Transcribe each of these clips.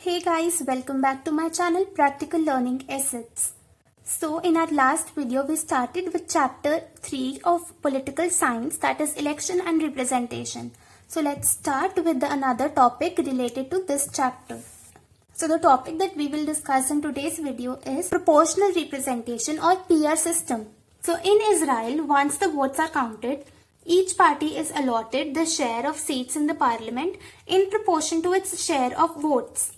Hey guys, welcome back to my channel Practical Learning Assets. So in our last video we started with chapter 3 of political science, that is election and representation. So let's start with another topic related to this chapter. So the topic that we will discuss in today's video is proportional representation or PR system. So in Israel, once the votes are counted, each party is allotted the share of seats in the parliament in proportion to its share of votes.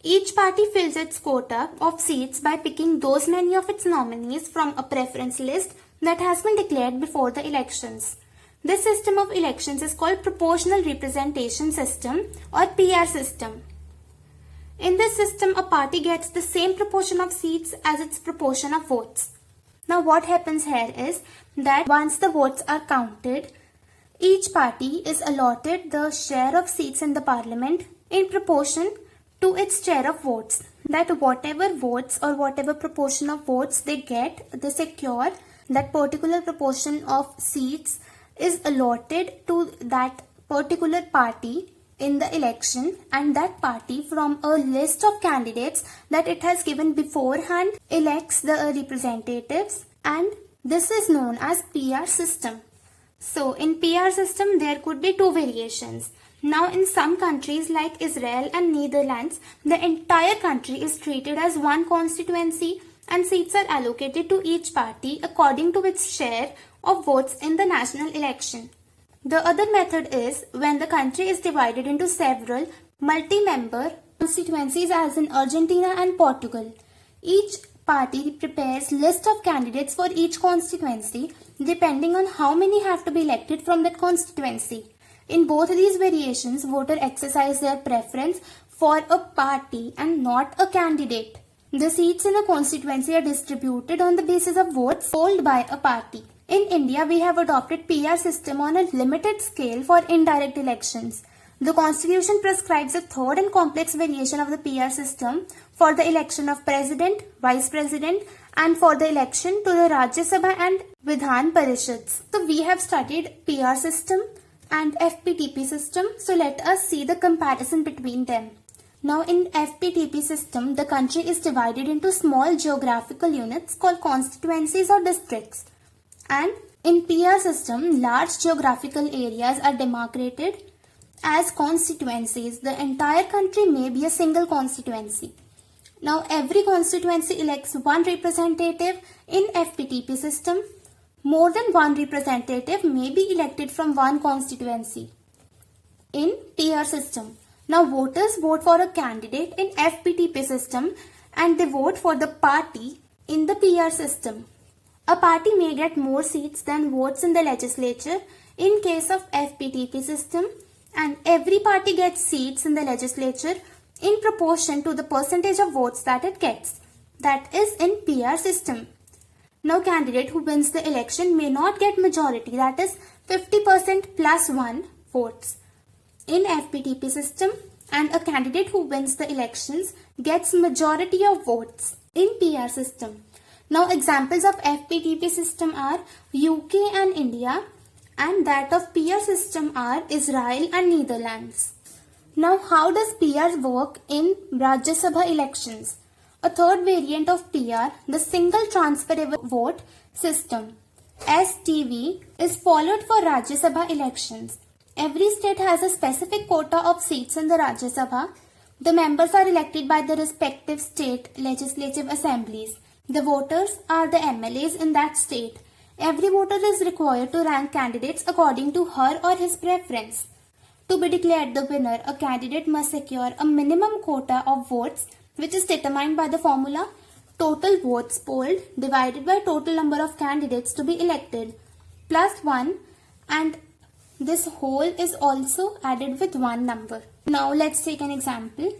Each party fills its quota of seats by picking those many of its nominees from a preference list that has been declared before the elections. This system of elections is called proportional representation system or PR system. In this system, a party gets the same proportion of seats as its proportion of votes. Now what happens here is that once the votes are counted, each party is allotted the share of seats in the parliament in proportion to its share of votes. That whatever votes or whatever proportion of votes they get, they secure that particular proportion of seats is allotted to that particular party in the election, and that party from a list of candidates that it has given beforehand elects the representatives, and this is known as PR system. So in PR system there could be two variations. Now in some countries like Israel and Netherlands, the entire country is treated as one constituency and seats are allocated to each party according to its share of votes in the national election. The other method is when the country is divided into several multi-member constituencies as in Argentina and Portugal. Each party prepares list of candidates for each constituency depending on how many have to be elected from that constituency. In both these variations, voters exercise their preference for a party and not a candidate. The seats in a constituency are distributed on the basis of votes polled by a party. In India, we have adopted PR system on a limited scale for indirect elections. The constitution prescribes a third and complex variation of the PR system for the election of president, vice president, and for the election to the Rajya Sabha and Vidhan Parishads. So we have studied PR system and FPTP system. So let us see the comparison between them. Now in FPTP system, the country is divided into small geographical units called constituencies or districts. And in PR system, large geographical areas are demarcated as constituencies. The entire country may be a single constituency. Now every constituency elects one representative. In FPTP system, more than one representative may be elected from one constituency. In PR system, now voters vote for a candidate in FPTP system and they vote for the party in the PR system. A party may get more seats than votes in the legislature in case of FPTP system, and every party gets seats in the legislature in proportion to the percentage of votes that it gets. That is in PR system. Now candidate who wins the election may not get majority, that is 50% plus 1 votes in FPTP system, and a candidate who wins the elections gets majority of votes in PR system. Now examples of FPTP system are UK and India, and that of PR system are Israel and Netherlands. Now how does PR work in Rajya Sabha elections? A third variant of PR, the single transferable vote system STV, is followed for Rajya Sabha elections. Every state has a specific quota of seats in the Rajya Sabha. The members are elected by the respective state legislative assemblies. The voters are the MLAs in that state. Every voter is required to rank candidates according to her or his preference. To be declared the winner, a candidate must secure a minimum quota of votes, which is determined by the formula total votes polled divided by total number of candidates to be elected plus 1, and this whole is also added with one number. Now let's take an example.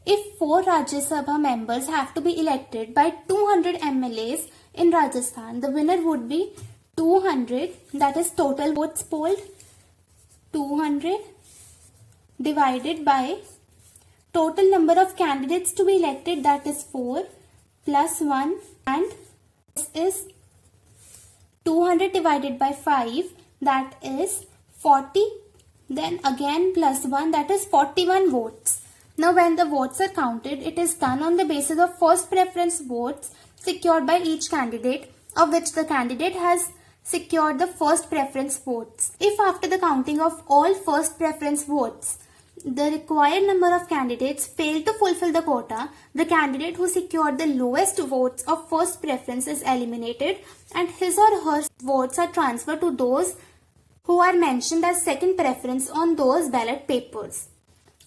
If 4 Rajya Sabha members have to be elected by 200 MLAs in Rajasthan, the winner would be 200, that is total votes polled, 200 divided by total number of candidates to be elected, that is 4 plus 1, and this is 200 divided by 5, that is 40, then again plus 1, that is 41 votes. Now when the votes are counted, it is done on the basis of first preference votes secured by each candidate, of which the candidate has secured the first preference votes. If after the counting of all first preference votes, the required number of candidates fail to fulfill the quota, the candidate who secured the lowest votes of first preference is eliminated and his or her votes are transferred to those who are mentioned as second preference on those ballot papers.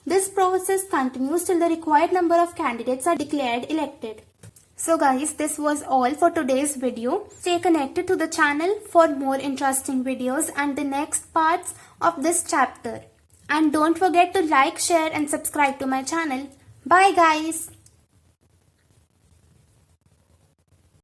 This process continues till the required number of candidates are declared elected. So guys, this was all for today's video. Stay connected to the channel for more interesting videos and the next parts of this chapter. And don't forget to like, share and subscribe to my channel. Bye guys.